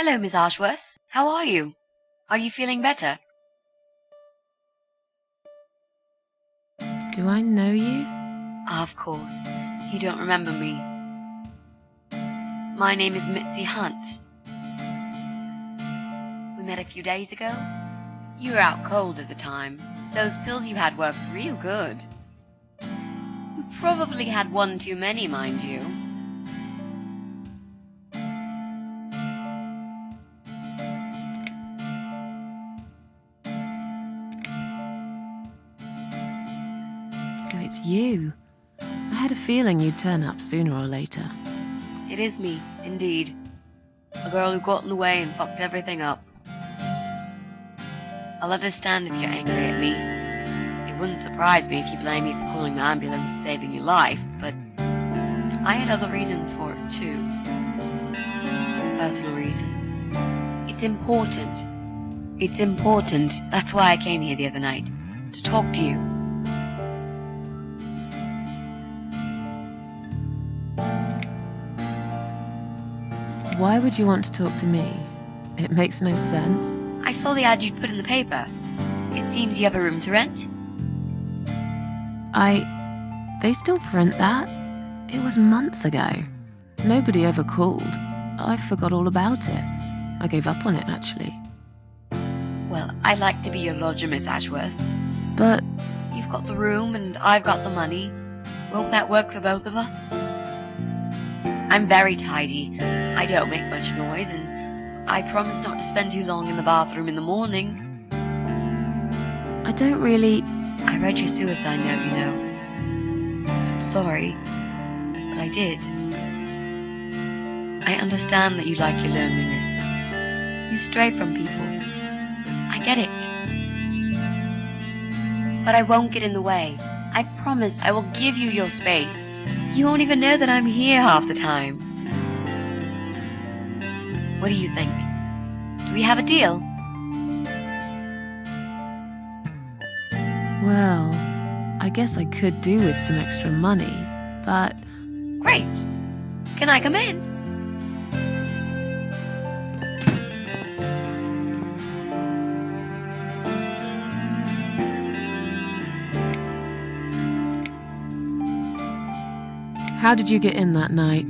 Hello, Miss Ashworth. How are you? Are you feeling better? Do I know you? Of course. You don't remember me. My name is Mitzi Hunt. We met a few days ago. You were out cold at the time. Those pills you had worked real good. You probably had one too many, mind you. So it's you. I had a feeling you'd turn up sooner or later. It is me, indeed. A girl who got in the way and fucked everything up. I'll understand if you're angry at me. It wouldn't surprise me if you blame me for calling the ambulance and saving your life, but I had other reasons for it too. Personal reasons. It's important. It's important. That's why I came here the other night. To talk to you. Why would you want to talk to me? It makes no sense. I saw the ad you'd put in the paper. It seems you have a room to rent. They still print that? It was months ago. Nobody ever called. I forgot all about it. I gave up on it, actually. Well, I'd like to be your lodger, Miss Ashworth. But You've got the room and I've got the money. Won't that work for both of us? I'm very tidy. I don't make much noise, and I promise not to spend too long in the bathroom in the morning. I don't really... I read your suicide note, you know. I'm sorry, but I did. I understand that you like your loneliness. You stray from people. I get it. But I won't get in the way. I promise I will give you your space. You won't even know that I'm here half the time. What do you think? Do we have a deal? Well, I guess I could do with some extra money, but... Great. Can I come in? How did you get in that night?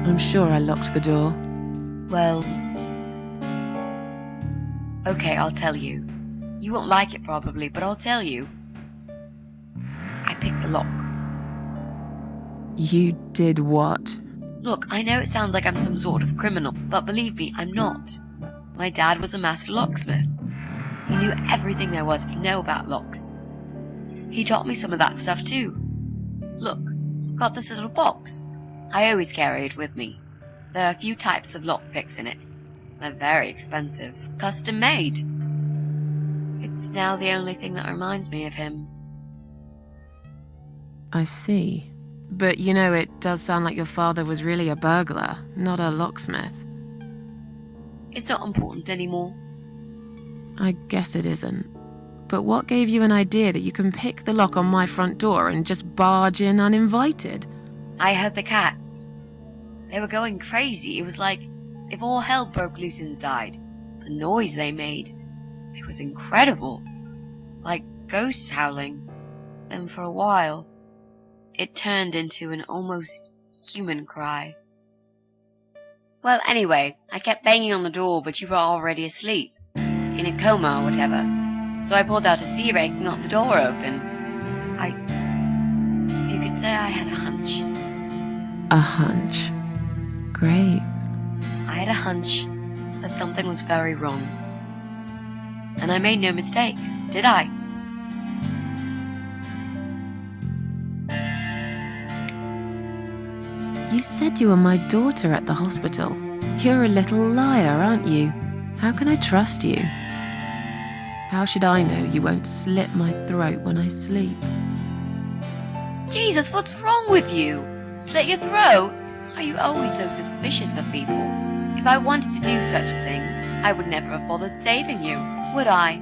I'm sure I locked the door. Well... Okay, I'll tell you. You won't like it probably, but I'll tell you. I picked the lock. You did what? Look, I know it sounds like I'm some sort of criminal, but believe me, I'm not. My dad was a master locksmith. He knew everything there was to know about locks. He taught me some of that stuff too. Look, I've got this little box. I always carry it with me. There are a few types of lockpicks in it. They're very expensive, custom made. It's now the only thing that reminds me of him. I see. But you know, it does sound like your father was really a burglar, not a locksmith. It's not important anymore. I guess it isn't. But what gave you an idea that you can pick the lock on my front door and just barge in uninvited? I heard the cats. They were going crazy. It was like if all hell broke loose inside. The noise they made. It was incredible. Like ghosts howling. Then for a while, it turned into an almost human cry. Well, anyway, I kept banging on the door, but you were already asleep. In a coma or whatever. So I pulled out a sea rake and got the door open. You could say I had a hunch. A hunch. Great. I had a hunch that something was very wrong. And I made no mistake, did I? You said you were my daughter at the hospital. You're a little liar, aren't you? How can I trust you? How should I know you won't slit my throat when I sleep? Jesus, what's wrong with you? Slit your throat? Are you always so suspicious of people? If I wanted to do such a thing, I would never have bothered saving you, would I?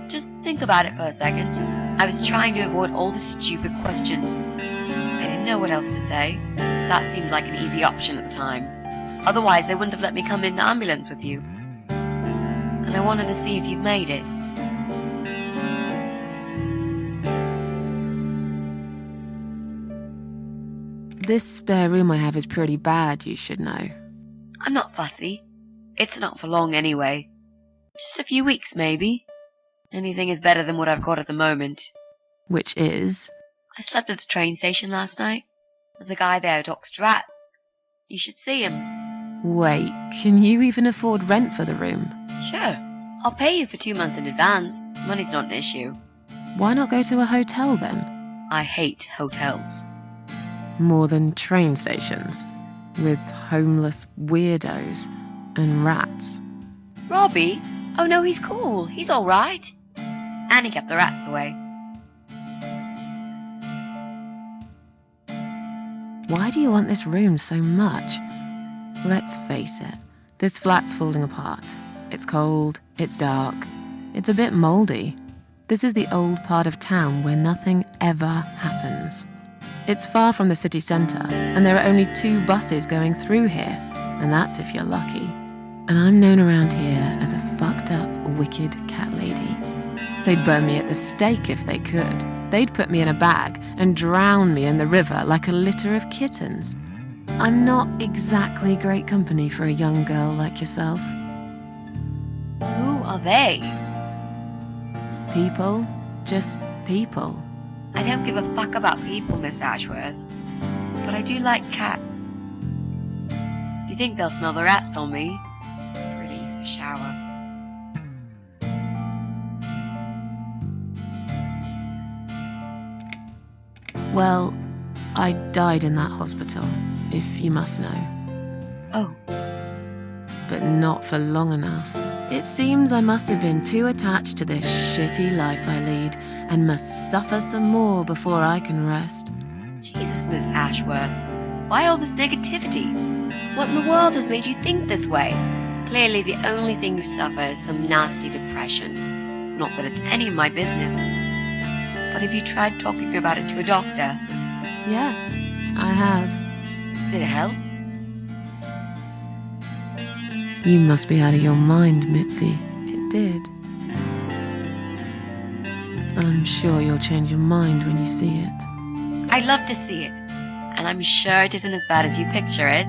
Just think about it for a second. I was trying to avoid all the stupid questions. I didn't know what else to say. That seemed like an easy option at the time. Otherwise, they wouldn't have let me come in the ambulance with you. and I wanted to see if you've made it. This spare room I have is pretty bad, you should know. I'm not fussy. It's not for long anyway. Just a few weeks, maybe. Anything is better than what I've got at the moment. Which is? I slept at the train station last night. There's a guy there who talks to rats. You should see him. Wait, can you even afford rent for the room? Sure. I'll pay you for 2 months in advance. Money's not an issue. Why not go to a hotel then? I hate hotels. More than train stations, with homeless weirdos and rats. Robbie? Oh no, he's cool. He's alright. And he kept the rats away. Why do you want this room so much? Let's face it, this flat's falling apart. It's cold, it's dark, it's a bit mouldy. This is the old part of town where nothing ever happens. It's far from the city centre, and there are only 2 buses going through here, and that's if you're lucky. And I'm known around here as a fucked up, wicked cat lady. They'd burn me at the stake if they could. They'd put me in a bag and drown me in the river like a litter of kittens. I'm not exactly great company for a young girl like yourself. Who are they? People, just people. I don't give a fuck about people, Miss Ashworth. But I do like cats. Do you think they'll smell the rats on me? I'd really use a shower. Well, I died in that hospital, if you must know. Oh. But not for long enough. It seems I must have been too attached to this shitty life I lead and must suffer some more before I can rest. Jesus, Miss Ashworth. Why all this negativity? What in the world has made you think this way? Clearly the only thing you suffer is some nasty depression. Not that it's any of my business. But have you tried talking about it to a doctor? Yes, I have. Did it help? You must be out of your mind, Mitzi. It did. I'm sure you'll change your mind when you see it. I'd love to see it. And I'm sure it isn't as bad as you picture it.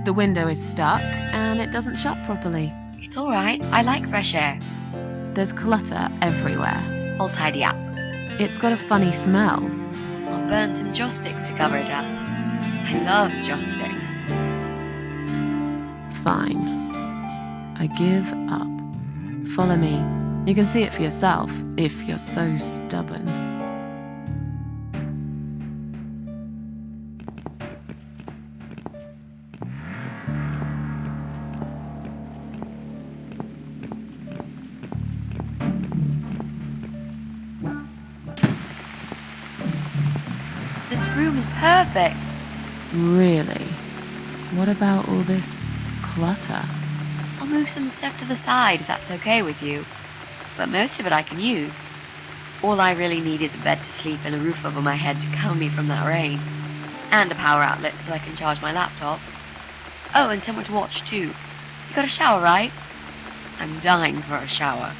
The window is stuck and it doesn't shut properly. It's alright. I like fresh air. There's clutter everywhere. I'll tidy up. It's got a funny smell. I'll burn some joss sticks to cover it up. I love joss sticks. Fine. I give up. Follow me. You can see it for yourself, if you're so stubborn. This room is perfect. Really? What about all this clutter? I'll move some stuff to the side if that's okay with you. But most of it I can use. All I really need is a bed to sleep and a roof over my head to cover me from that rain. And a power outlet so I can charge my laptop. Oh, and somewhere to watch too. You got a shower, right? I'm dying for a shower.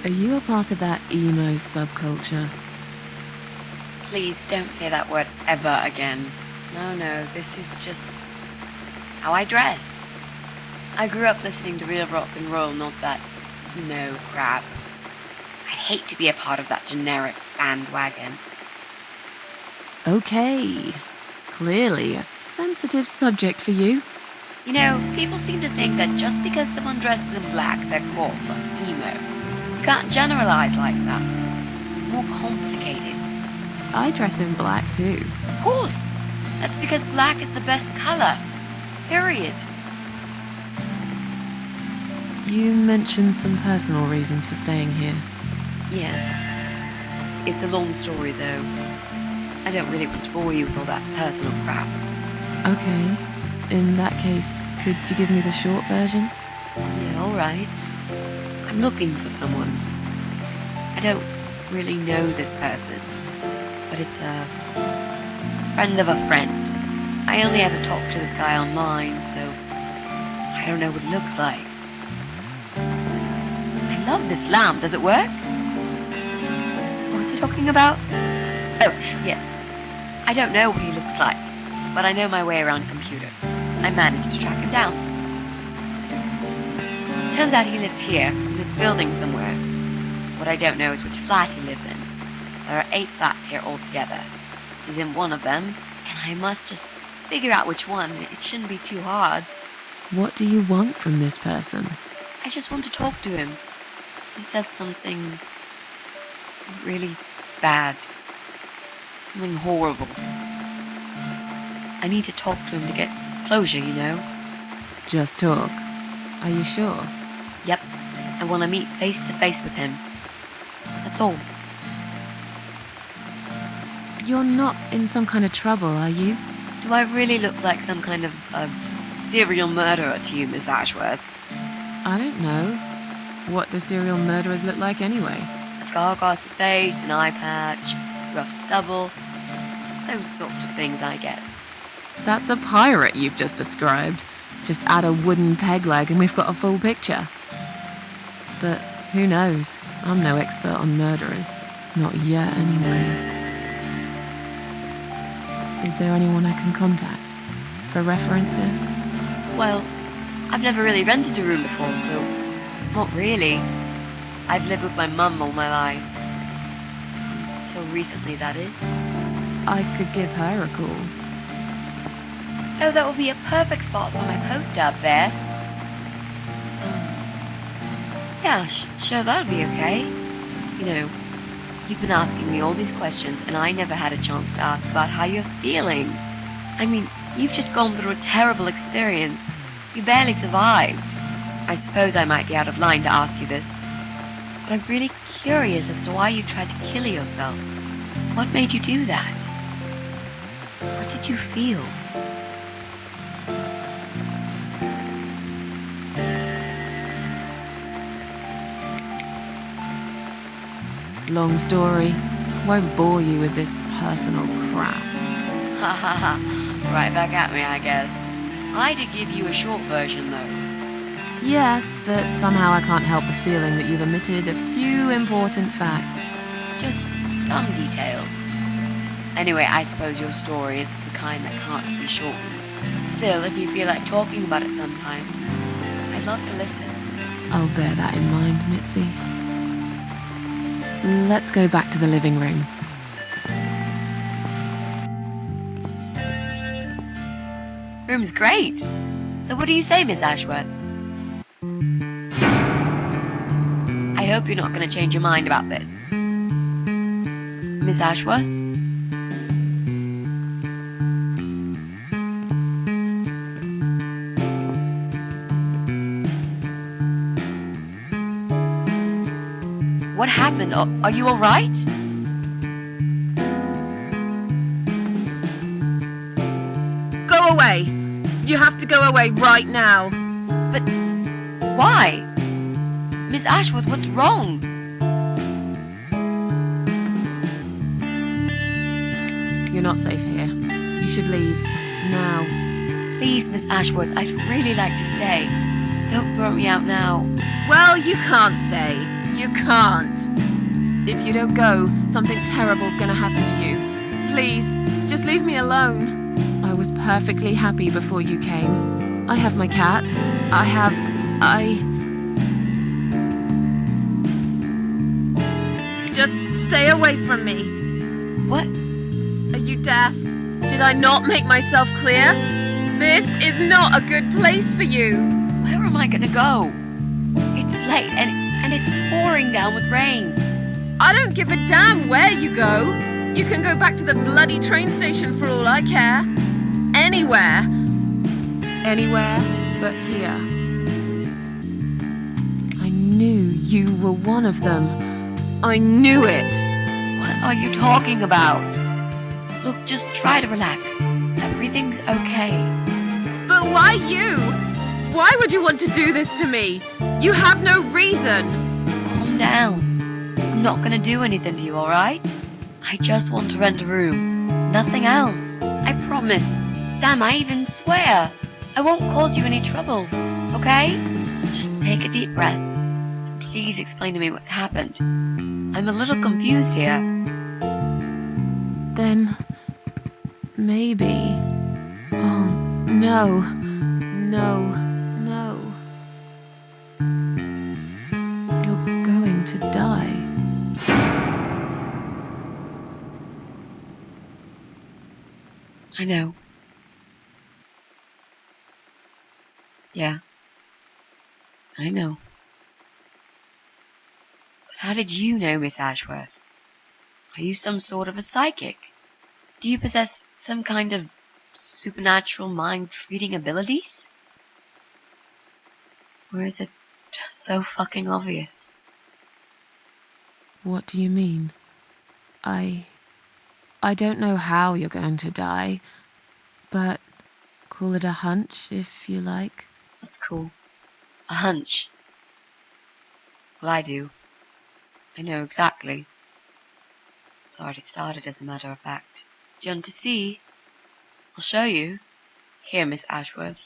Are you a part of that emo subculture? Please don't say that word ever again. No, this is just how I dress. I grew up listening to real rock and roll, not that emo crap. I'd hate to be a part of that generic bandwagon. Okay. Clearly a sensitive subject for you. You know, people seem to think that just because someone dresses in black, they're cool or emo. You can't generalize like that. It's more complicated. I dress in black too. Of course. That's because black is the best color. Period. You mentioned some personal reasons for staying here. Yes. It's a long story though. I don't really want to bore you with all that personal crap. Okay. In that case, could you give me the short version? Yeah, alright. I'm looking for someone. I don't really know this person, but but it's a friend of a friend. I only ever talked to this guy online, so I don't know what he looks like. I love this lamp. Does it work? What was I talking about? Oh, yes. I don't know what he looks like, but I know my way around computers. I managed to track him down. Turns out he lives here, in this building somewhere. What I don't know is which flat he lives in. There are 8 flats here altogether. He's in one of them, and I must just figure out which one. It shouldn't be too hard. What do you want from this person? I just want to talk to him. He said something really bad. Something horrible. I need to talk to him to get closure, you know? Just talk. Are you sure? Yep. I want to meet face to face with him. That's all. You're not in some kind of trouble, are you? Do I really look like some kind of serial murderer to you, Miss Ashworth? I don't know. What do serial murderers look like anyway? A scar across the face, an eye patch, rough stubble. Those sorts of things, I guess. That's a pirate you've just described. Just add a wooden peg leg and we've got a full picture. But who knows? I'm no expert on murderers. Not yet, anyway. Is there anyone I can contact? For references? Well, I've never really rented a room before, so not really. I've lived with my mum all my life. Till recently, that is. I could give her a call. Oh, that would be a perfect spot for my poster up there. Yeah, sure, that would be okay. You know, you've been asking me all these questions, and I never had a chance to ask about how you're feeling. I mean, you've just gone through a terrible experience. You barely survived. I suppose I might be out of line to ask you this, but I'm really curious as to why you tried to kill yourself. What made you do that? What did you feel? Long story. Won't bore you with this personal crap. Ha ha ha. Right back at me, I guess. I did give you a short version, though. Yes, but somehow I can't help the feeling that you've omitted a few important facts. Just some details. Anyway, I suppose your story is the kind that can't be shortened. Still, if you feel like talking about it sometimes, I'd love to listen. I'll bear that in mind, Mitzi. Let's go back to the living room. Room's great. So what do you say, Miss Ashworth? I hope you're not going to change your mind about this. Miss Ashworth? What happened? Are you all right? Go away! You have to go away right now. But why? Miss Ashworth, what's wrong? You're not safe here. You should leave. Now. Please, Miss Ashworth, I'd really like to stay. Don't throw me out now. Well, you can't stay. You can't. If you don't go, something terrible's gonna happen to you. Please, just leave me alone. I was perfectly happy before you came. I have my cats. Just stay away from me. What? Are you deaf? Did I not make myself clear? This is not a good place for you. Where am I gonna go? It's late and it's pouring down with rain. I don't give a damn where you go. You can go back to the bloody train station for all I care. Anywhere. Anywhere but here. I knew you were one of them. I knew it. What are you talking about? Look, just try to relax. Everything's okay. But why you? Why would you want to do this to me? You have no reason. Calm down. I'm not gonna do anything to you, alright? I just want to rent a room. Nothing else. I promise. Damn, I even swear. I won't cause you any trouble. Okay? Just take a deep breath. And please explain to me what's happened. I'm a little confused here. Then maybe... Oh, no. No. No. You're going to die. I know. Yeah. I know. But how did you know, Miss Ashworth? Are you some sort of a psychic? Do you possess some kind of supernatural mind-reading abilities? Or is it just so fucking obvious? What do you mean? I don't know how you're going to die, but call it a hunch if you like. That's cool. A hunch. Well, I do. I know exactly. It's already started, as a matter of fact. Do you want to see? I'll show you. Here, Miss Ashworth.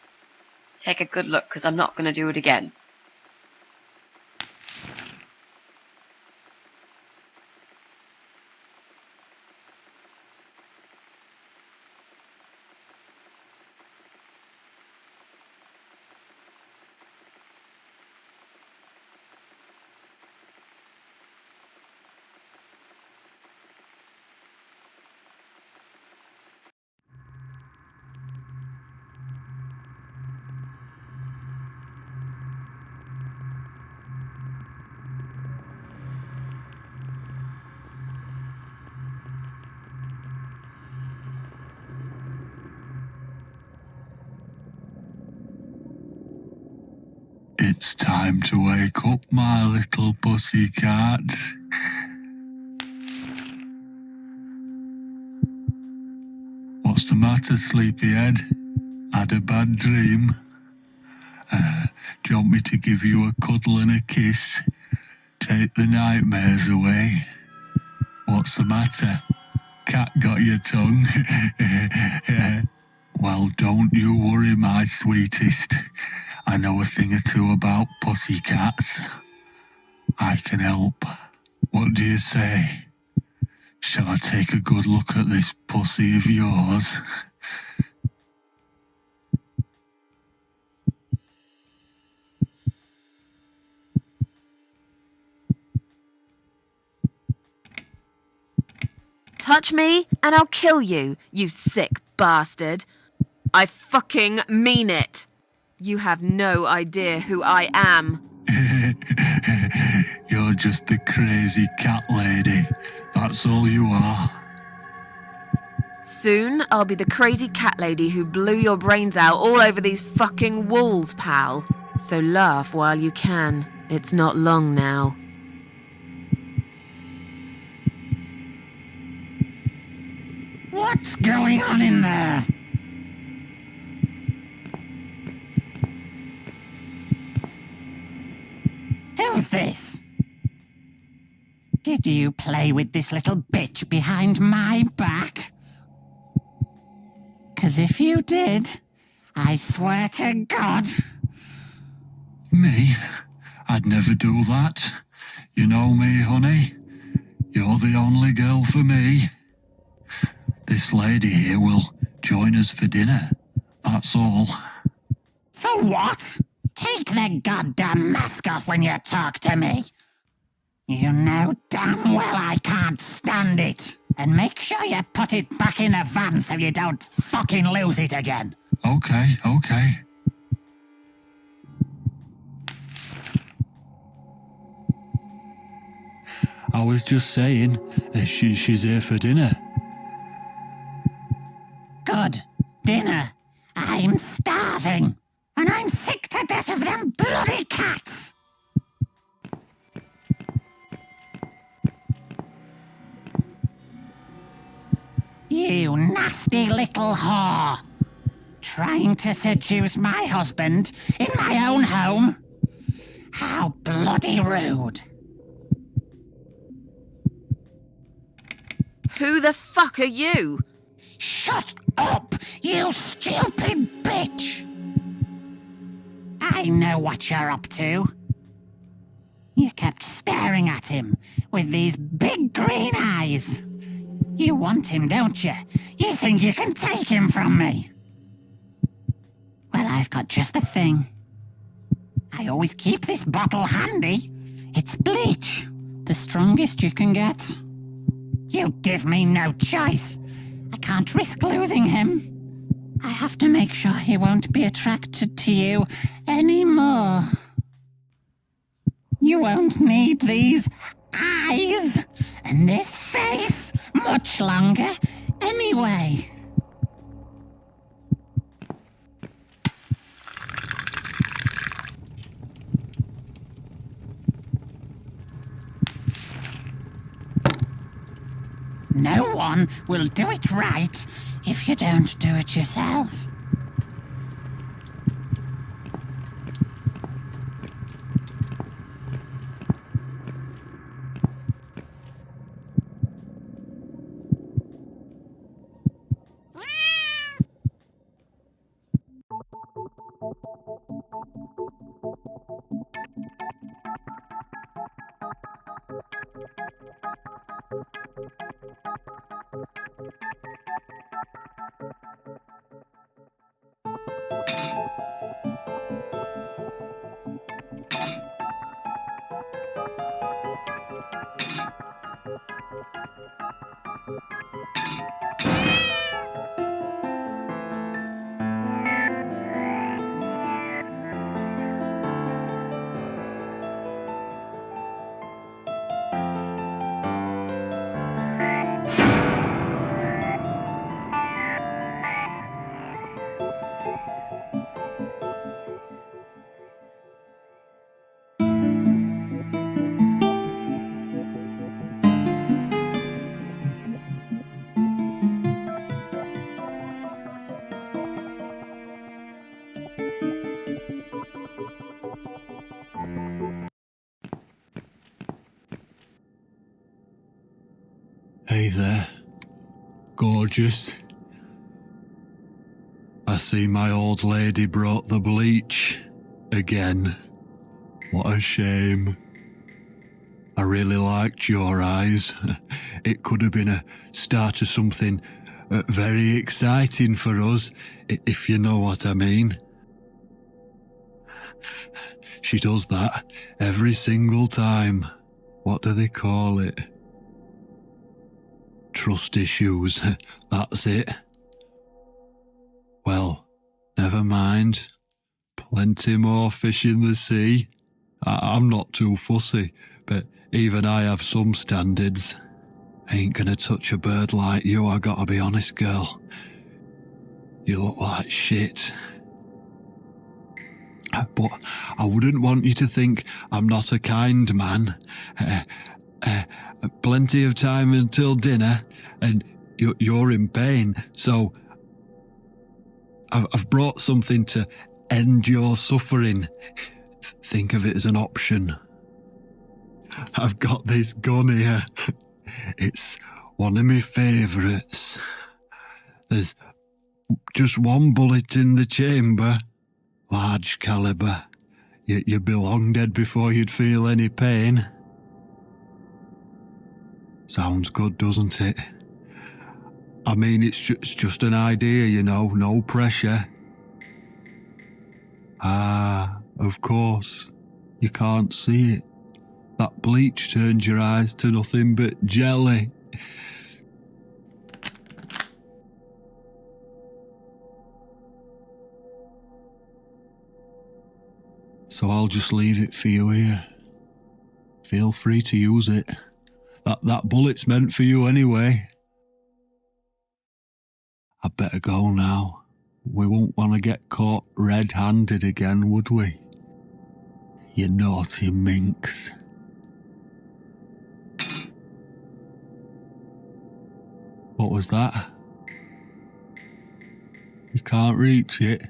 Take a good look, 'cause I'm not going to do it again. It's time to wake up, my little pussycat. What's the matter, sleepyhead? Had a bad dream? Do you want me to give you a cuddle and a kiss? Take the nightmares away? What's the matter? Cat got your tongue? Well, don't you worry, my sweetest. I know a thing or two about pussycats. I can help. What do you say? Shall I take a good look at this pussy of yours? Touch me and I'll kill you, you sick bastard. I fucking mean it. You have no idea who I am. You're just a crazy cat lady. That's all you are. Soon I'll be the crazy cat lady who blew your brains out all over these fucking walls, pal. So laugh while you can. It's not long now. What's going on in there? Who's this? Did you play with this little bitch behind my back? 'Cause if you did, I swear to God... Me? I'd never do that. You know me, honey. You're the only girl for me. This lady here will join us for dinner. That's all. For what? Take the goddamn mask off when you talk to me. You know damn well I can't stand it. And make sure you put it back in the van so you don't fucking lose it again. Okay. I was just saying, she's here for dinner. Good. Dinner. I'm starving. And I'm sick to death of them bloody cats. You nasty little whore. Trying to seduce my husband in my own home? How bloody rude. Who the fuck are you? Shut up, you stupid bitch! I know what you're up to. You kept staring at him with these big green eyes. You want him, don't you? You think you can take him from me? Well, I've got just the thing. I always keep this bottle handy. It's bleach, the strongest you can get. You give me no choice. I can't risk losing him. I have to make sure he won't be attracted to you anymore. You won't need these eyes and this face much longer anyway. No one will do it right if you don't do it yourself. Hey there, gorgeous. I see my old lady brought the bleach again. What a shame. I really liked your eyes. It could have been a start of something very exciting for us, if you know what I mean. She does that every single time. What do they call it? Trust issues, that's it. Well, never mind. Plenty more fish in the sea. I'm not too fussy, but even I have some standards. Ain't gonna touch a bird like you, I gotta be honest, girl. You look like shit. But I wouldn't want you to think I'm not a kind man. Plenty of time until dinner, and you're in pain, so I've brought something to end your suffering. Think of it as an option. I've got this gun here. It's one of my favourites. There's just one bullet in the chamber, large caliber. You'd be long dead before you'd feel any pain. Sounds good, doesn't it? I mean, it's just an idea, you know, no pressure. Ah, of course. You can't see it. That bleach turned your eyes to nothing but jelly. So I'll just leave it for you here. Feel free to use it. That bullet's meant for you anyway. I'd better go now. We won't want to get caught red-handed again, would we? You naughty minx. What was that? You can't reach it?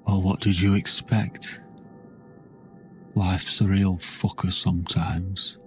Well, what did you expect? Life's a real fucker sometimes.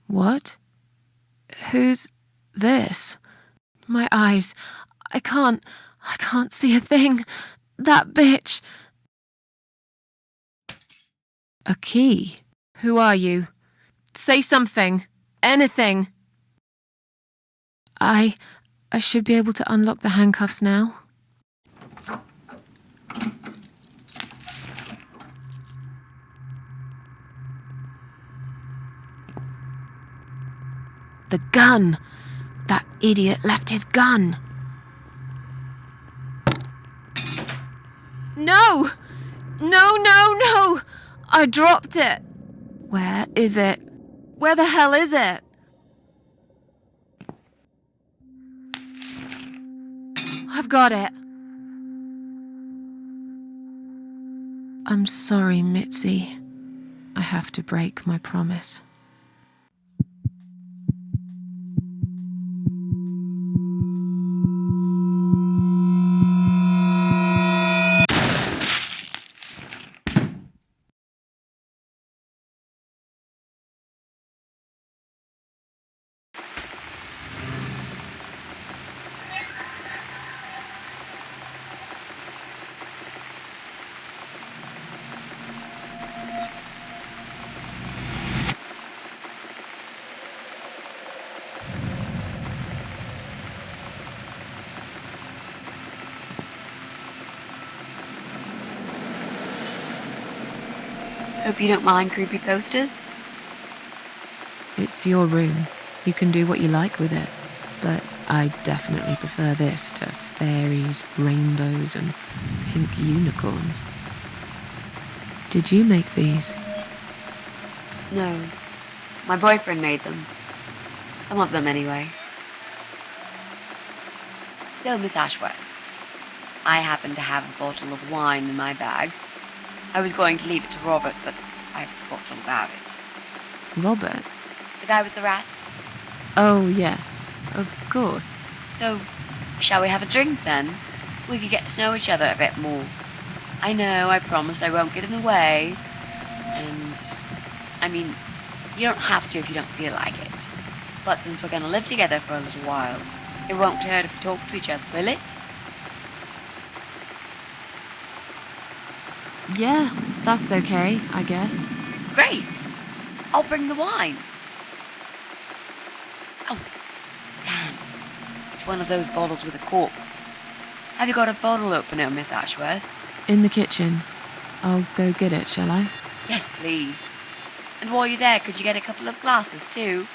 What? Who's this? My eyes. I can't see a thing. That bitch. A key? Who are you? Say something. Anything. I should be able to unlock the handcuffs now. The gun! That idiot left his gun! No! No! I dropped it! Where is it? Where the hell is it? I've got it. I'm sorry, Mitzi. I have to break my promise. Hope you don't mind creepy posters. It's your room. You can do what you like with it. But I definitely prefer this to fairies, rainbows, and pink unicorns. Did you make these? No. My boyfriend made them. Some of them, anyway. So, Miss Ashworth, I happen to have a bottle of wine in my bag. I was going to leave it to Robert, but I forgot all about it. Robert? The guy with the rats? Oh, yes. Of course. So, shall we have a drink then? We could get to know each other a bit more. I know, I promised I won't get in the way. And, I mean, you don't have to if you don't feel like it. But since we're going to live together for a little while, it won't hurt if we talk to each other, will it? Yeah, that's okay, I guess. Great! I'll bring the wine. Oh, damn. It's one of those bottles with a cork. Have you got a bottle opener, Miss Ashworth? In the kitchen. I'll go get it, shall I? Yes, please. And while you're there, could you get a couple of glasses, too?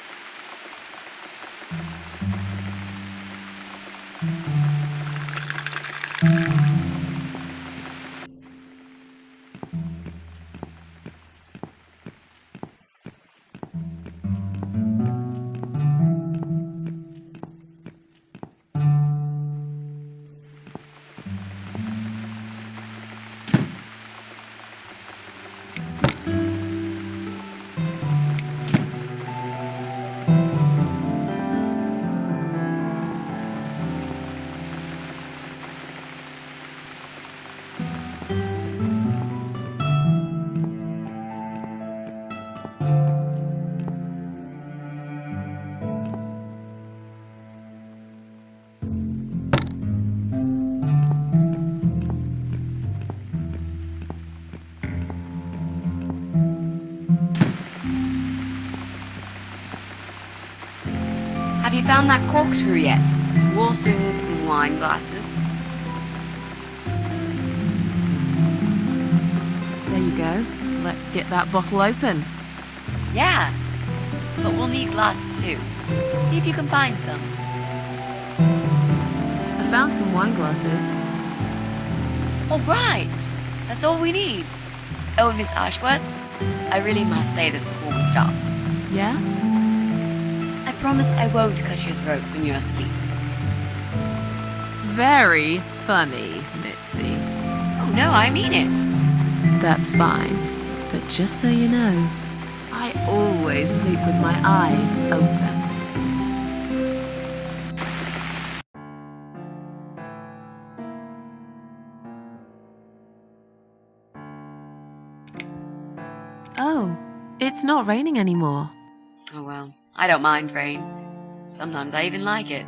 Have you found that corkscrew yet? We'll also need some wine glasses. There you go. Let's get that bottle open. Yeah, but we'll need glasses too. See if you can find some. I found some wine glasses. All right, that's all we need. Oh, Miss Ashworth, I really must say this before we start. Yeah? I promise I won't cut your throat when you're asleep. Very funny, Mitzi. Oh no, I mean it. That's fine. But just so you know, I always sleep with my eyes open. Oh, it's not raining anymore. Oh well, I don't mind rain. Sometimes I even like it.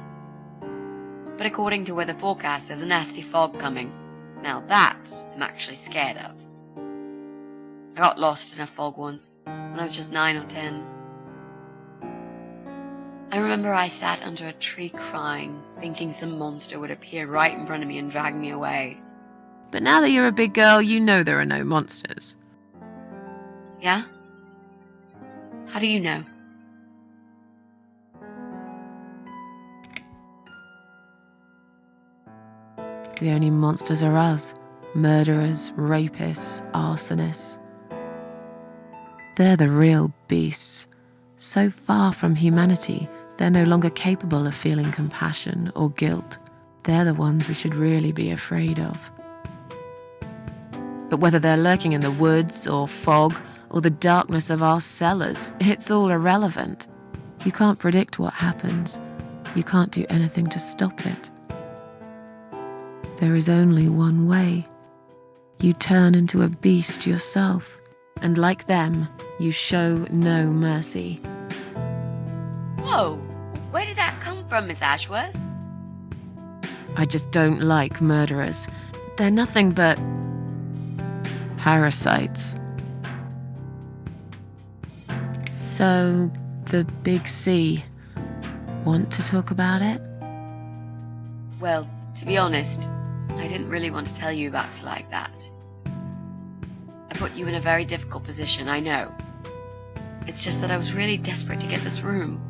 But according to weather forecast, there's a nasty fog coming. Now that I'm actually scared of. I got lost in a fog once, when I was just 9 or 10. I remember I sat under a tree crying, thinking some monster would appear right in front of me and drag me away. But now that you're a big girl, you know there are no monsters. Yeah? How do you know? The only monsters are us. Murderers, rapists, arsonists. They're the real beasts. So far from humanity, they're no longer capable of feeling compassion or guilt. They're the ones we should really be afraid of. But whether they're lurking in the woods or fog or the darkness of our cellars, it's all irrelevant. You can't predict what happens. You can't do anything to stop it. There is only one way. You turn into a beast yourself, and like them, you show no mercy. Whoa! Where did that come from, Miss Ashworth? I just don't like murderers. They're nothing but parasites. So, the big C. Want to talk about it? Well, to be honest, I didn't really want to tell you about it like that. I put you in a very difficult position, I know. It's just that I was really desperate to get this room.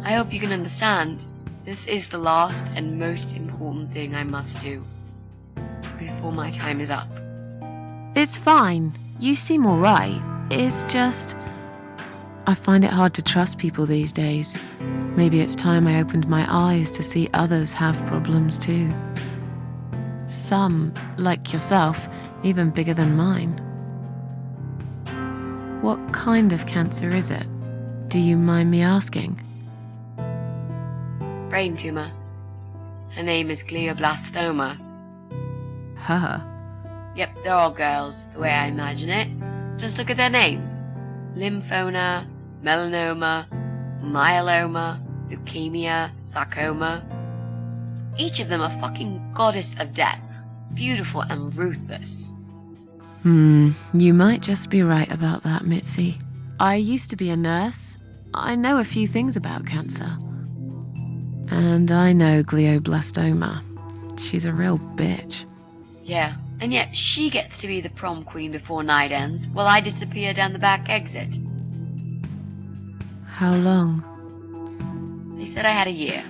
I hope you can understand. This is the last and most important thing I must do before my time is up. It's fine. You seem all right. It's just... I find it hard to trust people these days. Maybe it's time I opened my eyes to see others have problems too. Some, like yourself, even bigger than mine. What kind of cancer is it? Do you mind me asking? Brain tumor. Her name is glioblastoma. Her. Yep, they're all girls, the way I imagine it. Just look at their names. Lymphoma, melanoma, myeloma, leukemia, sarcoma. Each of them a fucking goddess of death. Beautiful and ruthless. You might just be right about that, Mitzi. I used to be a nurse. I know a few things about cancer. And I know glioblastoma. She's a real bitch. Yeah, and yet she gets to be the prom queen before night ends, while I disappear down the back exit. How long? They said I had a year.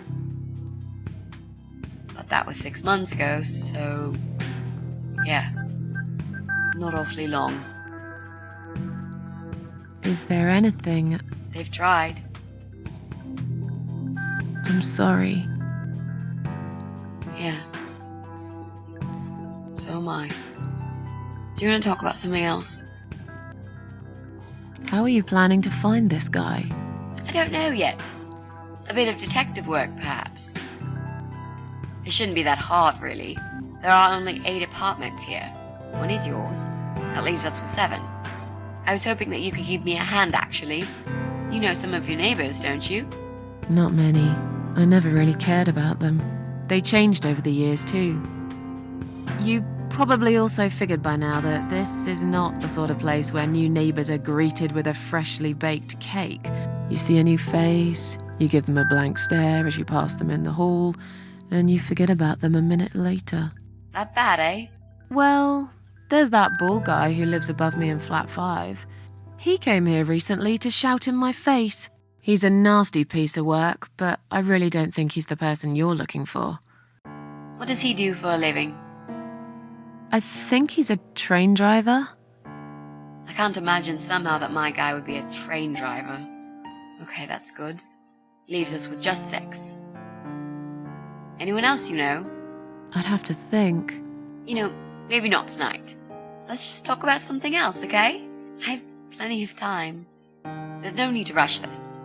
But that was 6 months ago, so... yeah. Not awfully long. Is there anything... They've tried. I'm sorry. Yeah. So am I. Do you want to talk about something else? How are you planning to find this guy? I don't know yet. A bit of detective work, perhaps. It shouldn't be that hard, really. There are only 8 apartments here. One is yours. That leaves us with 7. I was hoping that you could give me a hand, actually. You know some of your neighbors, don't you? Not many. I never really cared about them. They changed over the years, too. You probably also figured by now that this is not the sort of place where new neighbors are greeted with a freshly baked cake. You see a new face, you give them a blank stare as you pass them in the hall, and you forget about them a minute later. That bad, eh? Well, there's that bald guy who lives above me in flat 5. He came here recently to shout in my face. He's a nasty piece of work, but I really don't think he's the person you're looking for. What does he do for a living? I think he's a train driver. I can't imagine somehow that my guy would be a train driver. Okay, that's good. Leaves us with just 6. Anyone else you know? I'd have to think. You know, maybe not tonight. Let's just talk about something else, okay? I have plenty of time. There's no need to rush this.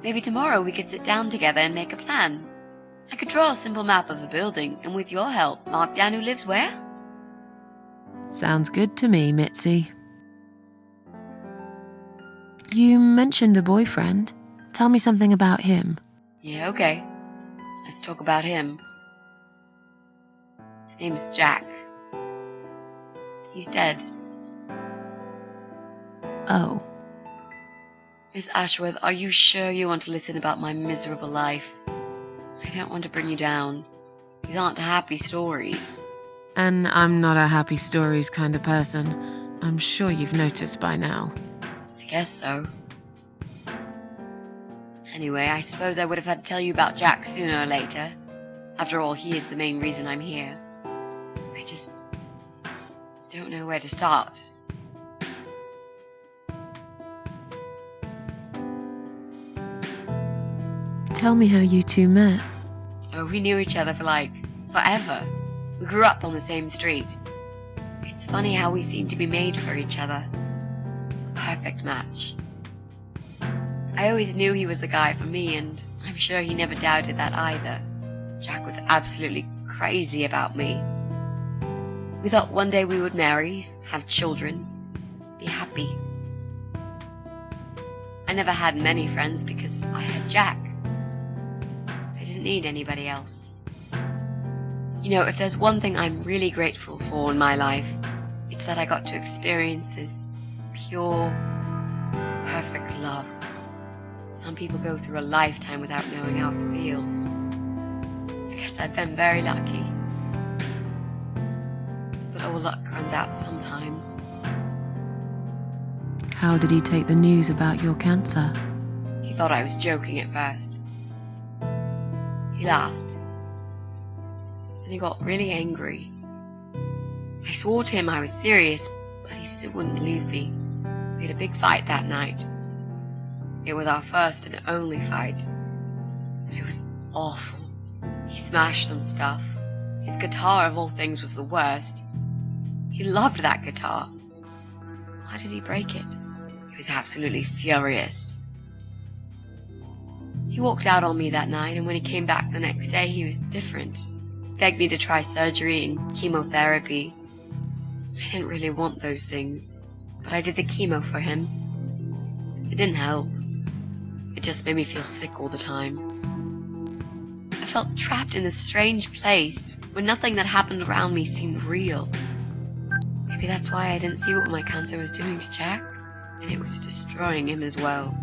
Maybe tomorrow we could sit down together and make a plan. I could draw a simple map of the building, and with your help, mark down who lives where. Sounds good to me, Mitzi. You mentioned a boyfriend. Tell me something about him. Yeah, okay. Let's talk about him. His name's Jack. He's dead. Oh, Miss Ashworth, are you sure you want to listen about my miserable life? I don't want to bring you down. These aren't happy stories. and I'm not a happy stories kind of person. I'm sure you've noticed by now. I guess so. Anyway, I suppose I would have had to tell you about Jack sooner or later. After all, he is the main reason I'm here. I just don't know where to start. Tell me how you two met. Oh, we knew each other for forever. We grew up on the same street. It's funny how we seem to be made for each other. A perfect match. I always knew he was the guy for me, and I'm sure he never doubted that either. Jack was absolutely crazy about me. We thought one day we would marry, have children, be happy. I never had many friends because I had Jack. I didn't need anybody else. You know, if there's one thing I'm really grateful for in my life, it's that I got to experience this pure, perfect love. Some people go through a lifetime without knowing how it feels. I guess I've been very lucky. But all luck runs out sometimes. How did he take the news about your cancer? He thought I was joking at first. He laughed. Then he got really angry. I swore to him I was serious, but he still wouldn't believe me. We had a big fight that night. It was our first and only fight. But it was awful. He smashed some stuff. His guitar, of all things, was the worst. He loved that guitar. Why did he break it? He was absolutely furious. He walked out on me that night, and when he came back the next day, he was different. He begged me to try surgery and chemotherapy. I didn't really want those things, but I did the chemo for him. It didn't help. It just made me feel sick all the time. I felt trapped in this strange place where nothing that happened around me seemed real. Maybe that's why I didn't see what my cancer was doing to Jack, and it was destroying him as well.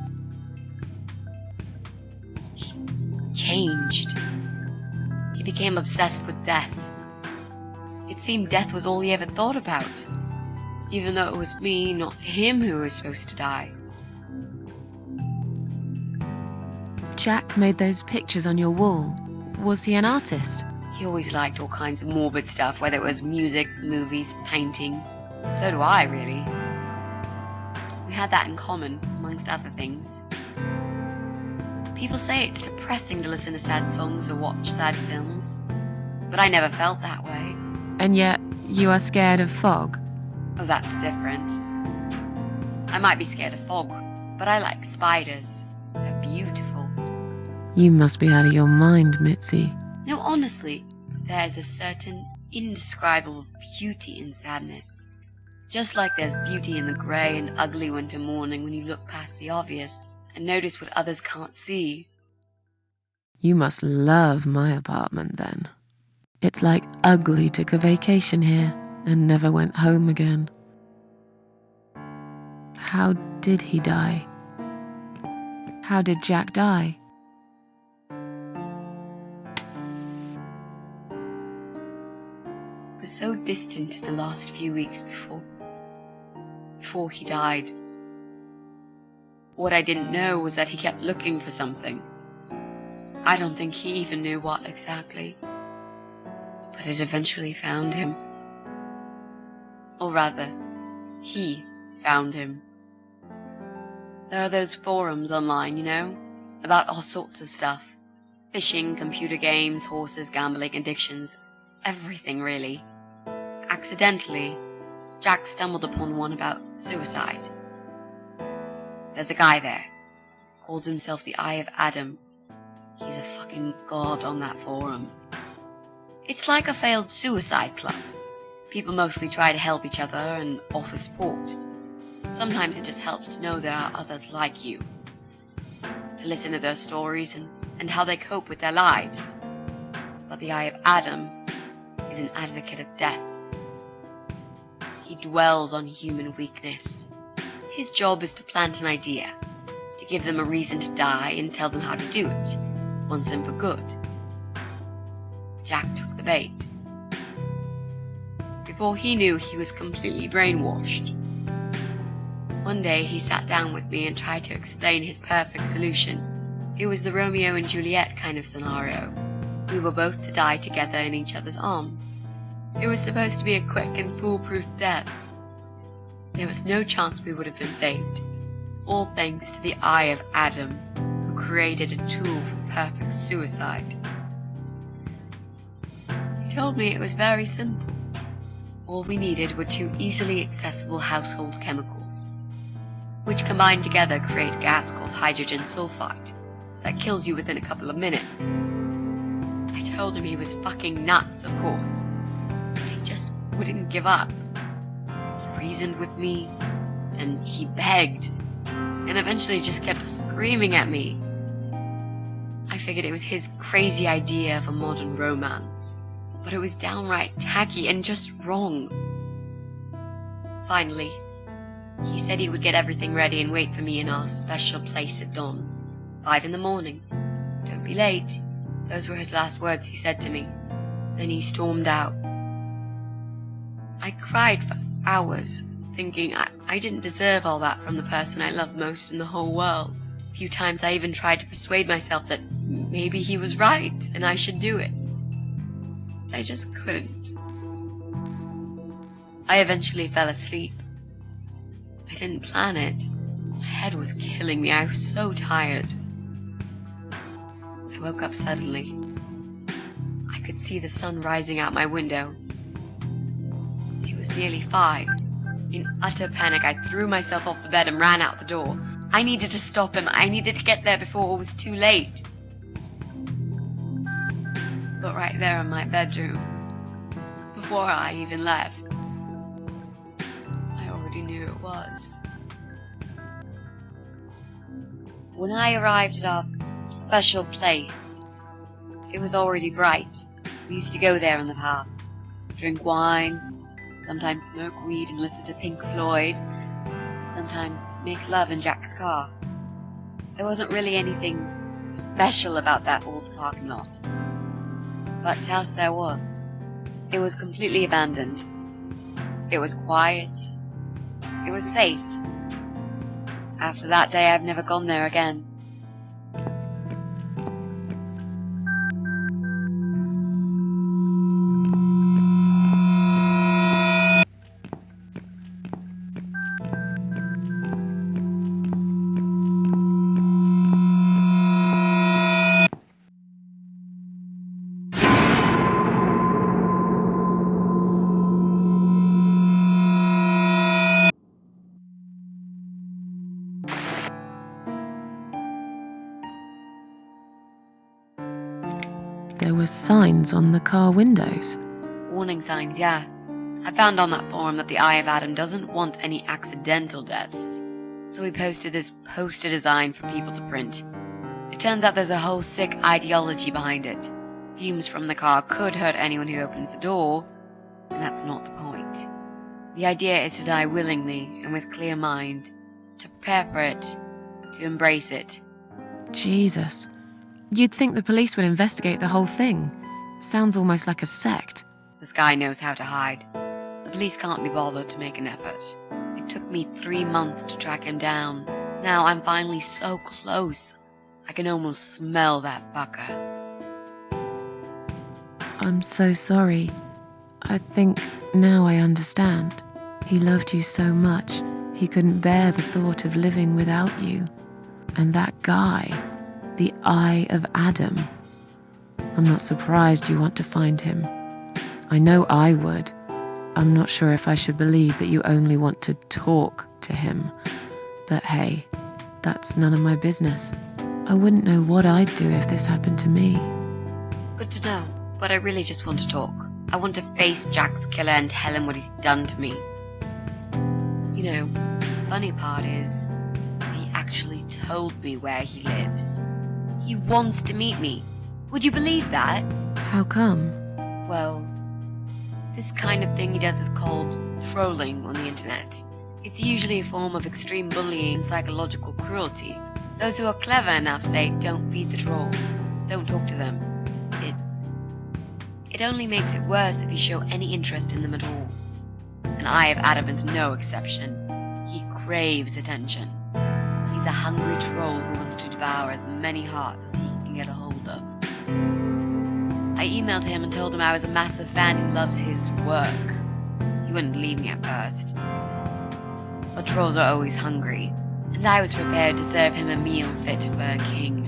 He changed. He became obsessed with death. It seemed death was all he ever thought about, even though it was me, not him, who was supposed to die. Jack made those pictures on your wall. Was he an artist? He always liked all kinds of morbid stuff, whether it was music, movies, paintings. So do I, really. We had that in common, amongst other things. People say it's depressing to listen to sad songs or watch sad films, but I never felt that way. And yet, you are scared of fog. Oh, that's different. I might be scared of fog, but I like spiders. They're beautiful. You must be out of your mind, Mitzi. No, honestly, there's a certain indescribable beauty in sadness. Just like there's beauty in the grey and ugly winter morning when you look past the obvious and notice what others can't see. You must love my apartment then. It's like Ugly took a vacation here and never went home again. How did he die? How did Jack die? It was so distant the last few weeks before he died. What I didn't know was that he kept looking for something. I don't think he even knew what exactly. But it eventually found him. Or rather, he found him. There are those forums online, you know, about all sorts of stuff. Fishing, computer games, horses, gambling, addictions, everything really. Accidentally, Jack stumbled upon one about suicide. There's a guy there, calls himself the Eye of Adam. He's a fucking god on that forum. It's like a failed suicide club. People mostly try to help each other and offer support. Sometimes it just helps to know there are others like you. to listen to their stories and how they cope with their lives. But the Eye of Adam is an advocate of death. He dwells on human weakness. His job is to plant an idea, to give them a reason to die and tell them how to do it, once and for good. Jack took the bait. Before he knew, he was completely brainwashed. One day he sat down with me and tried to explain his perfect solution. It was the Romeo and Juliet kind of scenario. We were both to die together in each other's arms. It was supposed to be a quick and foolproof death. There was no chance we would have been saved, all thanks to the Eye of Adam, who created a tool for perfect suicide. He told me it was very simple. All we needed were 2 easily accessible household chemicals, which combined together create a gas called hydrogen sulfide that kills you within a couple of minutes. I told him he was fucking nuts, of course, but he just wouldn't give up. He reasoned with me, and he begged, and eventually just kept screaming at me. I figured it was his crazy idea of a modern romance, but it was downright tacky and just wrong. Finally, he said he would get everything ready and wait for me in our special place at dawn, 5 in the morning. Don't be late. Those were his last words he said to me. Then he stormed out. I cried for hours, thinking I didn't deserve all that from the person I loved most in the whole world. A few times I even tried to persuade myself that maybe he was right and I should do it. I just couldn't. I eventually fell asleep. I didn't plan it. My head was killing me. I was so tired. I woke up suddenly. I could see the sun rising out my window. It was nearly 5. In utter panic, I threw myself off the bed and ran out the door. I needed to stop him. I needed to get there before it was too late. But right there in my bedroom, before I even left, I already knew it was. When I arrived at our special place, it was already bright. We used to go there in the past, drink wine, sometimes smoke weed and listen to Pink Floyd, sometimes make love in Jack's car. There wasn't really anything special about that old parking lot. But to us there was. It was completely abandoned. It was quiet. It was safe. After that day, I've never gone there again. There were signs on the car windows. Warning signs, yeah. I found on that forum that the Eye of Adam doesn't want any accidental deaths, so we posted this poster design for people to print. It turns out there's a whole sick ideology behind it. Fumes from the car could hurt anyone who opens the door, and that's not the point. The idea is to die willingly and with clear mind, to prepare for it, to embrace it. Jesus. You'd think the police would investigate the whole thing. Sounds almost like a sect. This guy knows how to hide. The police can't be bothered to make an effort. It took me 3 months to track him down. Now I'm finally so close. I can almost smell that fucker. I'm so sorry. I think now I understand. He loved you so much, he couldn't bear the thought of living without you. And that guy, the Eye of Adam. I'm not surprised you want to find him. I know I would. I'm not sure if I should believe that you only want to talk to him. But hey, that's none of my business. I wouldn't know what I'd do if this happened to me. Good to know, but I really just want to talk. I want to face Jack's killer and tell him what he's done to me. You know, the funny part is that he actually told told me where he lives. He wants to meet me. Would you believe that? How come? Well, this kind of thing he does is called trolling on the internet. It's usually a form of extreme bullying and psychological cruelty. Those who are clever enough say, don't feed the troll. Don't talk to them. It only makes it worse if you show any interest in them at all. And Eye of Adam is no exception. He craves attention. He's a hungry troll who wants to devour as many hearts as he can get a hold of. I emailed him and told him I was a massive fan who loves his work. He wouldn't believe me at first. But trolls are always hungry, and I was prepared to serve him a meal fit for a king.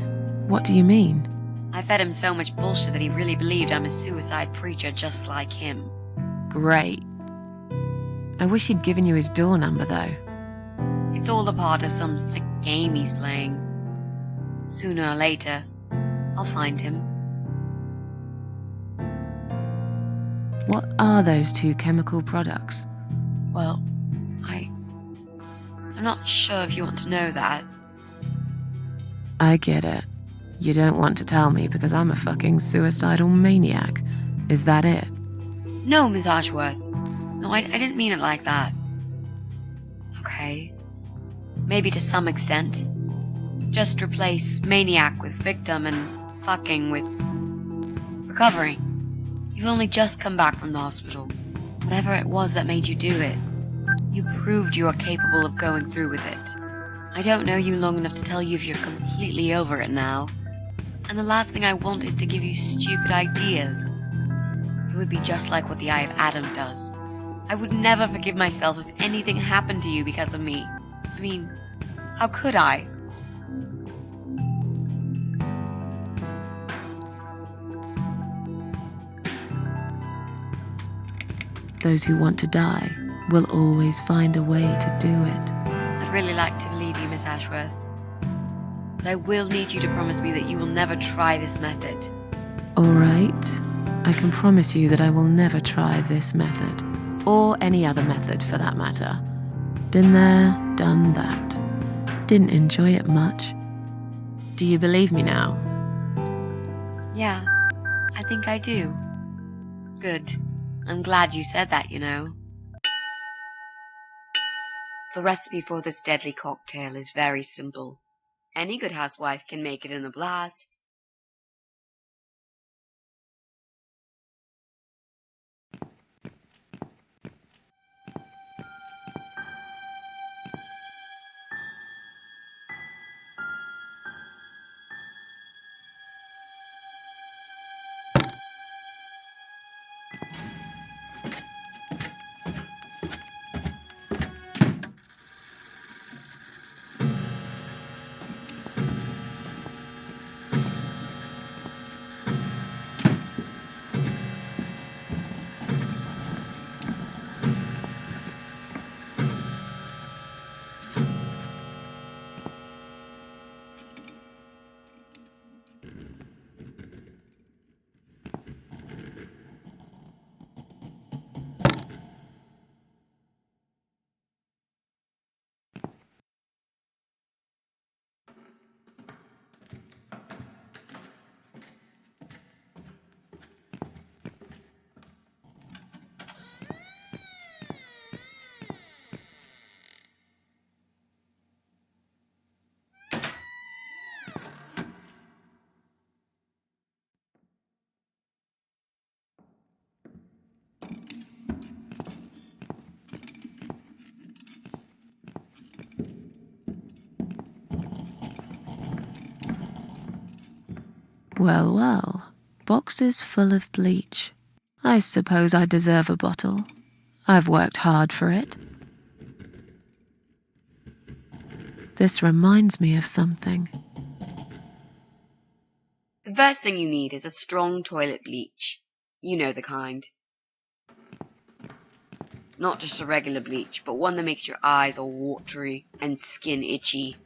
What do you mean? I fed him so much bullshit that he really believed I'm a suicide preacher just like him. Great. I wish he'd given you his door number, though. It's all a part of some sick game he's playing. Sooner or later, I'll find him. What are those two chemical products? Well, I'm not sure if you want to know that. I get it. You don't want to tell me because I'm a fucking suicidal maniac. Is that it? No, Miss Ashworth. No, I didn't mean it like that. Okay. Maybe to some extent. Just replace maniac with victim and fucking with recovering. You've only just come back from the hospital. Whatever it was that made you do it, you proved you are capable of going through with it. I don't know you long enough to tell you if you're completely over it now. And the last thing I want is to give you stupid ideas. It would be just like what the Eye of Adam does. I would never forgive myself if anything happened to you because of me. I mean, how could I? Those who want to die will always find a way to do it. I'd really like to believe you, Miss Ashworth. But I will need you to promise me that you will never try this method. All right. I can promise you that I will never try this method. Or any other method, for that matter. Been there, done that. Didn't enjoy it much. Do you believe me now? Yeah, I think I do. Good. I'm glad you said that, you know. The recipe for this deadly cocktail is very simple. Any good housewife can make it in a blast. Well, well. Boxes full of bleach. I suppose I deserve a bottle. I've worked hard for it. This reminds me of something. The first thing you need is a strong toilet bleach. You know the kind. Not just a regular bleach, but one that makes your eyes all watery and skin itchy.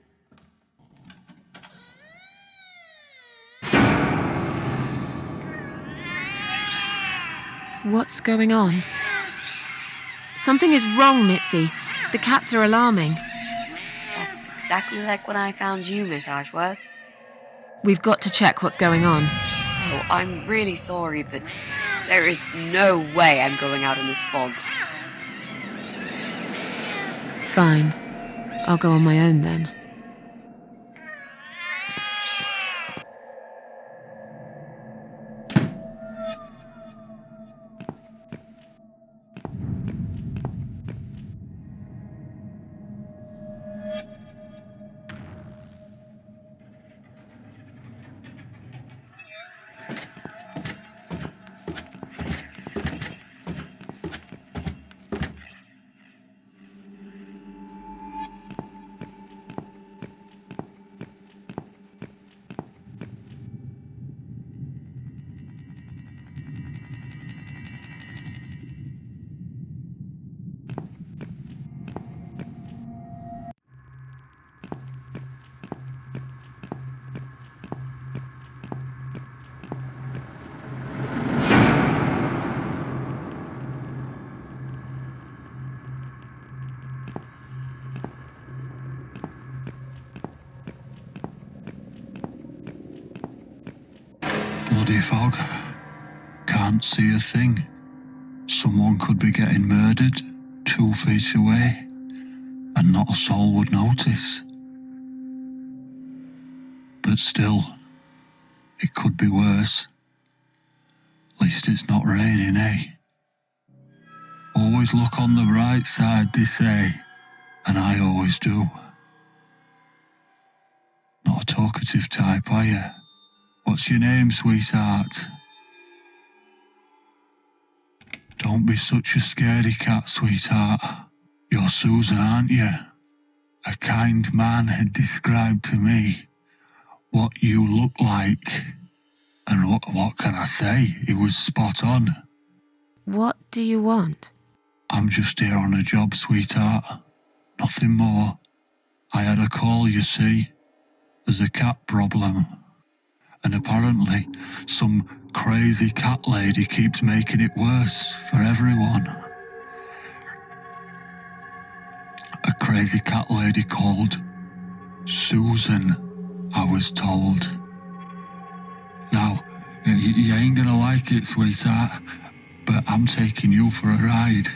What's going on? Something is wrong, Mitzi. The cats are alarming. That's exactly like when I found you, Miss Ashworth. We've got to check what's going on. Oh, I'm really sorry, but there is no way I'm going out in this fog. Fine. I'll go on my own then. Bloody fog. Can't see a thing. Someone could be getting murdered 2 feet away, and not a soul would notice. But still, it could be worse. At least it's not raining, eh? Always look on the bright side, they say, and I always do. Not a talkative type, are you? What's your name, sweetheart? Don't be such a scaredy cat, sweetheart. You're Susan, aren't you? A kind man had described to me what you look like. And what can I say? It was spot on. What do you want? I'm just here on a job, sweetheart. Nothing more. I had a call, you see. There's a cat problem. And apparently, some crazy cat lady keeps making it worse for everyone. A crazy cat lady called Susan, I was told. Now, you ain't gonna like it, sweetheart, but I'm taking you for a ride.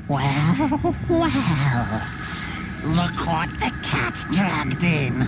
Well, well. Look what the cat dragged in.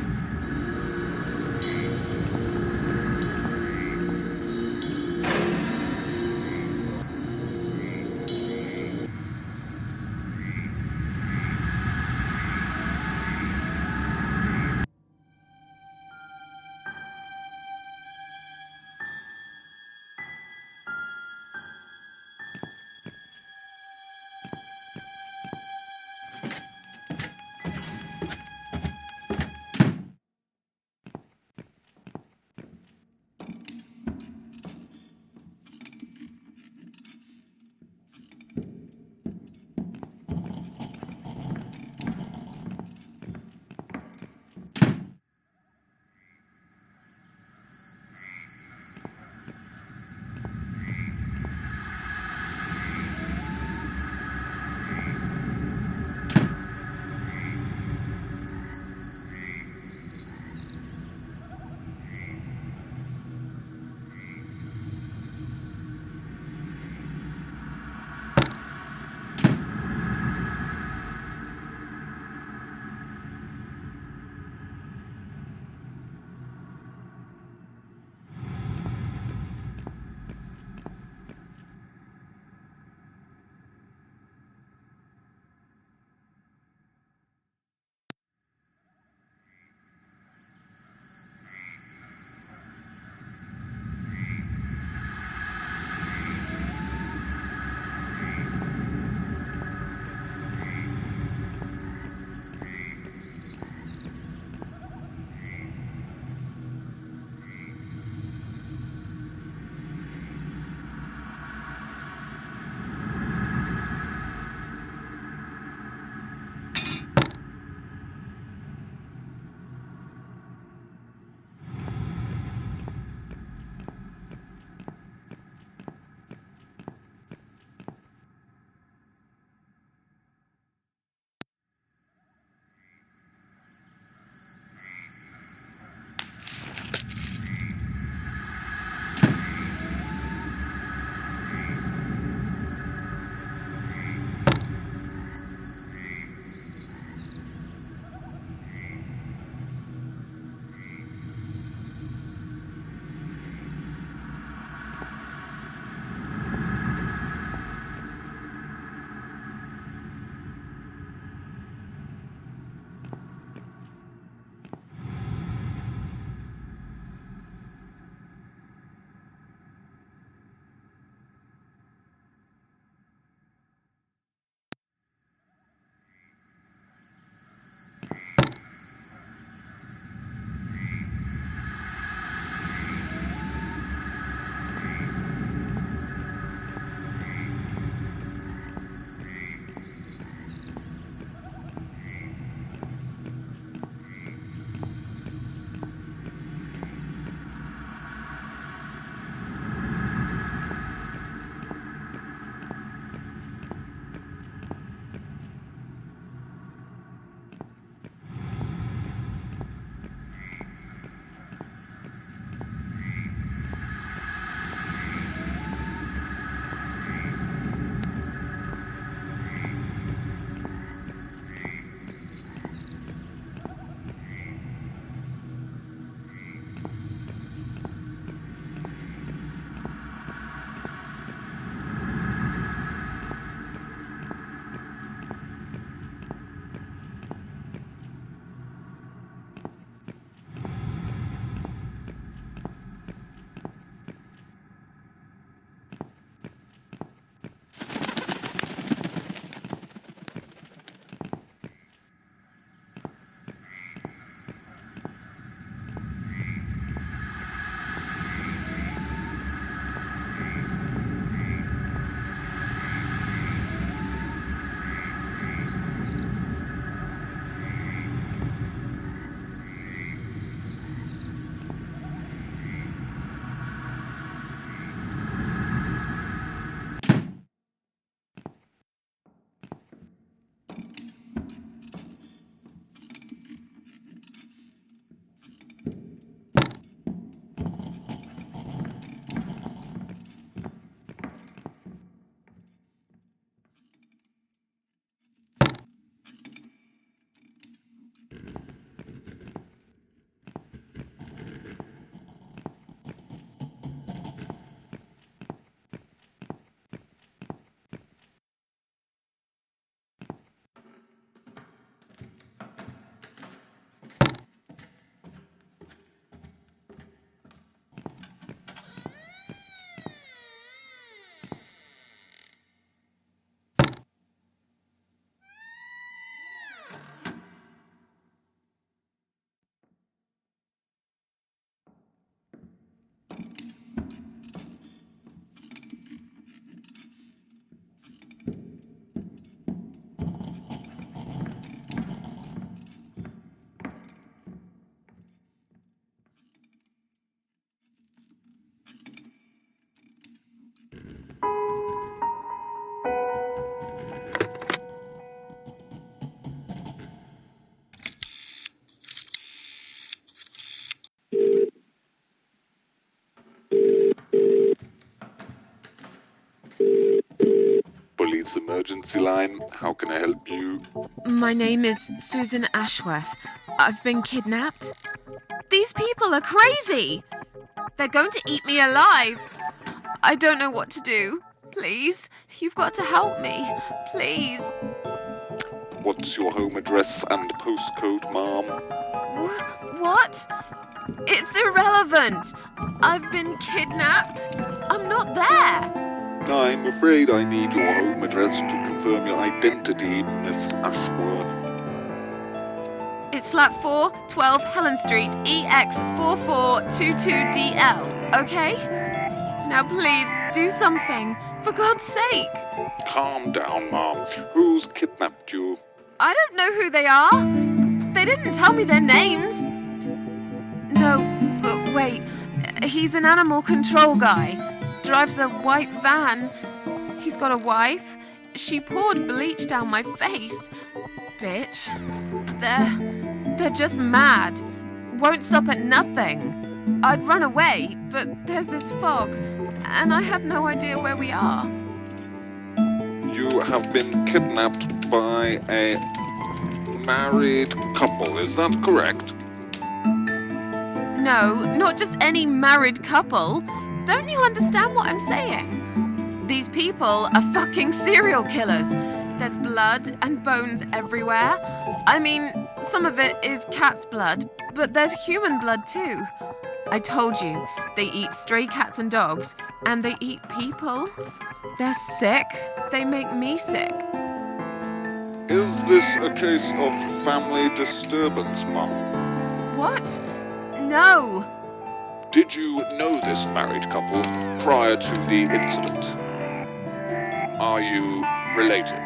Police emergency line. How can I help you? My name is Susan Ashworth. I've been kidnapped. These people are crazy. They're going to eat me alive. I don't know what to do. Please, you've got to help me. Please. What's your home address and postcode, Mom? What? It's irrelevant. I've been kidnapped. I'm not there. I'm afraid I need your home address to confirm your identity, Miss Ashworth. It's flat 4, 12 Helen Street, EX4422DL, okay? Now please, do something. For God's sake. Calm down, Mom. Who's kidnapped you? I don't know who they are. They didn't tell me their names. No, but wait. He's an animal control guy. Drives a white van. He's got a wife. She poured bleach down my face. Bitch. They're just mad. Won't stop at nothing. I'd run away, but there's this fog, and I have no idea where we are. You have been kidnapped by a married couple, is that correct? No, not just any married couple. Don't you understand what I'm saying? These people are fucking serial killers. There's blood and bones everywhere. I mean, some of it is cat's blood, but there's human blood too. I told you, they eat stray cats and dogs, and they eat people. They're sick. They make me sick. Is this a case of family disturbance, Mom? What? No. Did you know this married couple prior to the incident? Are you related?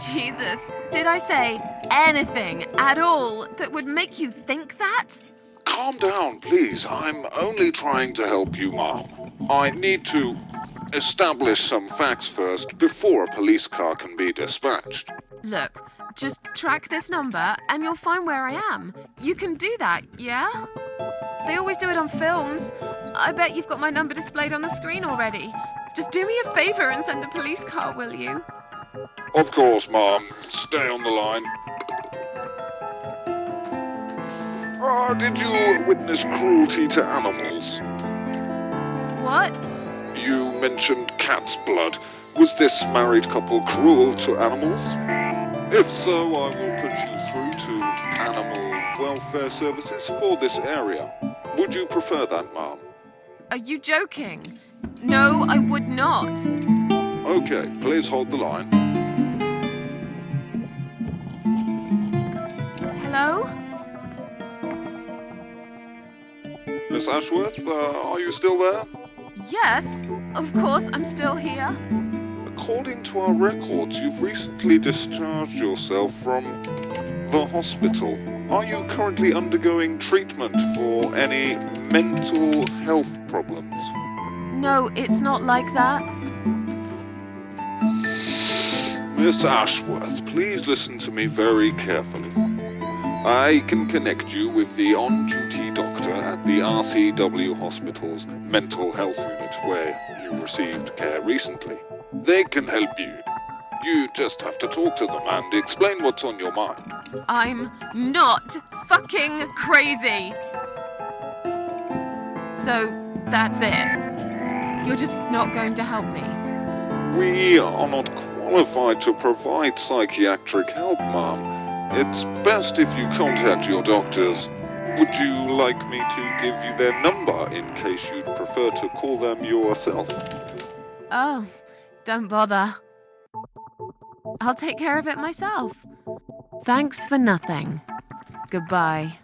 Jesus, did I say anything at all that would make you think that? Calm down, please. I'm only trying to help you, Mom. I need to establish some facts first before a police car can be dispatched. Look, just track this number and you'll find where I am. You can do that, yeah? They always do it on films. I bet you've got my number displayed on the screen already. Just do me a favor and send a police car, will you? Of course, Mom. Stay on the line. Did you witness cruelty to animals? What? You mentioned cat's blood. Was this married couple cruel to animals? If so, I will put you through to Animal Welfare Services for this area. Would you prefer that, Mom? Are you joking? No, I would not. Okay, please hold the line. Hello? Miss Ashworth, are you still there? Yes, of course, I'm still here. According to our records, you've recently discharged yourself from the hospital. Are you currently undergoing treatment for any mental health problems? No, it's not like that. Miss Ashworth, please listen to me very carefully. I can connect you with the on-duty doctor at the RCW Hospital's mental health unit where you received care recently. They can help you. You just have to talk to them and explain what's on your mind. I'm not fucking crazy. So, that's it. You're just not going to help me. We are not qualified to provide psychiatric help, Ma'am. It's best if you contact your doctors. Would you like me to give you their number in case you'd prefer to call them yourself? Oh, don't bother. I'll take care of it myself. Thanks for nothing. Goodbye.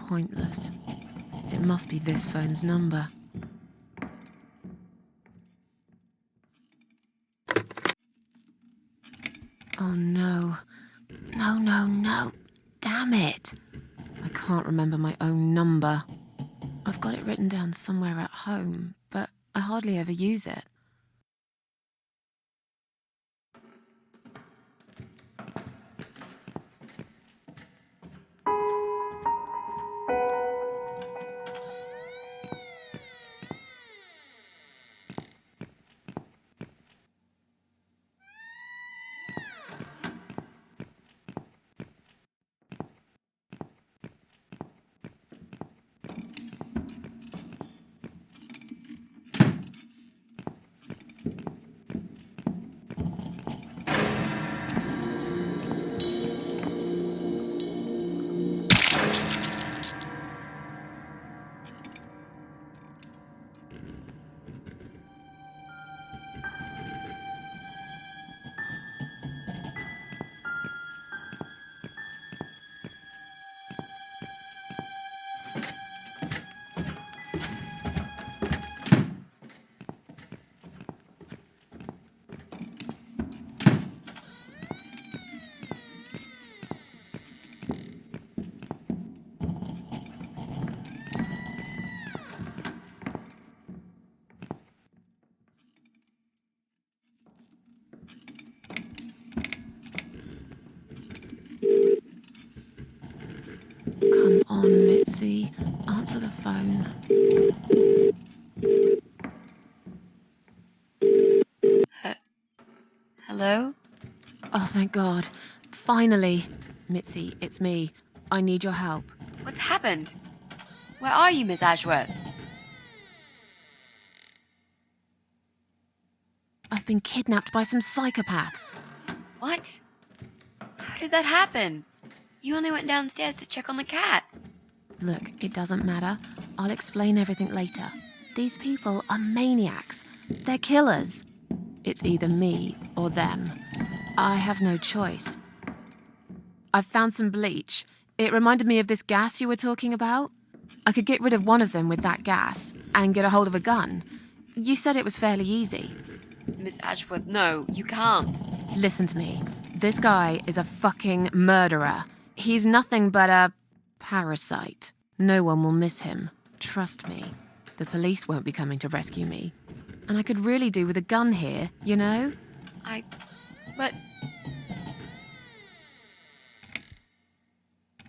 pointless. It must be this phone's number. Oh no. No. Damn it. I can't remember my own number. I've got it written down somewhere at home, but I hardly ever use it. Come on, Mitzi. Answer the phone. Hello? Oh, thank God. Finally. Mitzi, it's me. I need your help. What's happened? Where are you, Miss Ashworth? I've been kidnapped by some psychopaths. What? How did that happen? You only went downstairs to check on the cats. Look, it doesn't matter. I'll explain everything later. These people are maniacs. They're killers. It's either me or them. I have no choice. I've found some bleach. It reminded me of this gas you were talking about. I could get rid of one of them with that gas and get a hold of a gun. You said it was fairly easy. Miss Ashworth, no, you can't. Listen to me. This guy is a fucking murderer. He's nothing but a parasite. No one will miss him. Trust me. The police won't be coming to rescue me. And I could really do with a gun here, you know? But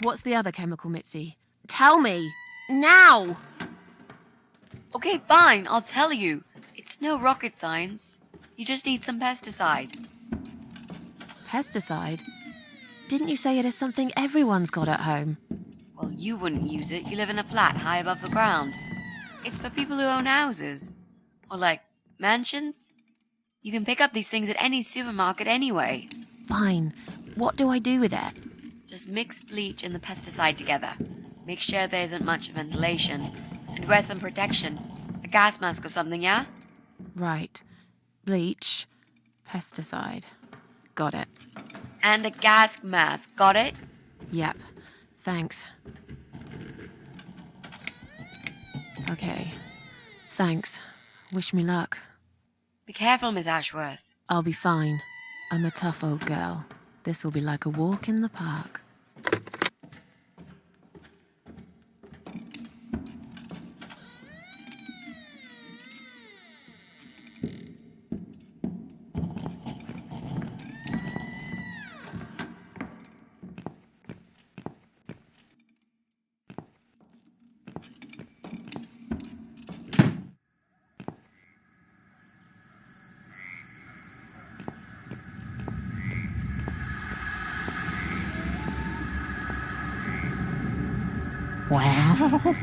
What's the other chemical, Mitzi? Tell me! Now! okay, fine, I'll tell you. It's no rocket science. You just need some pesticide. Pesticide? Didn't you say it is something everyone's got at home? Well, you wouldn't use it. You live in a flat high above the ground. It's for people who own houses. Or like, mansions. You can pick up these things at any supermarket anyway. Fine. What do I do with it? Just mix bleach and the pesticide together. Make sure there isn't much ventilation. And wear some protection. A gas mask or something, yeah? Right. Bleach. Pesticide. Got it. And a gas mask, got it? Yep. Thanks. Okay. Thanks. Wish me luck. Be careful, Miss Ashworth. I'll be fine. I'm a tough old girl. This'll be like a walk in the park.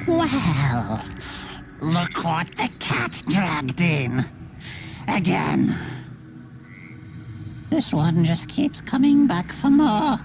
Well, look what the cat dragged in. Again. This one just keeps coming back for more.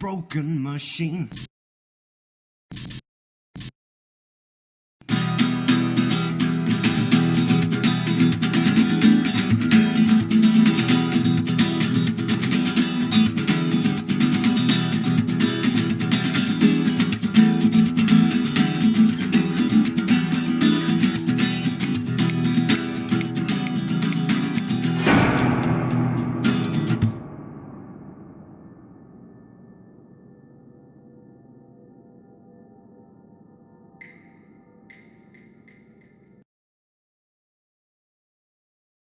broken machine.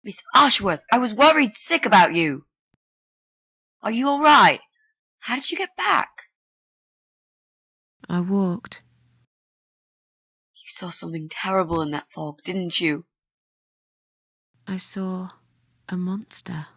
Miss Ashworth, I was worried sick about you. Are you all right? How did you get back? I walked. You saw something terrible in that fog, didn't you? I saw a monster.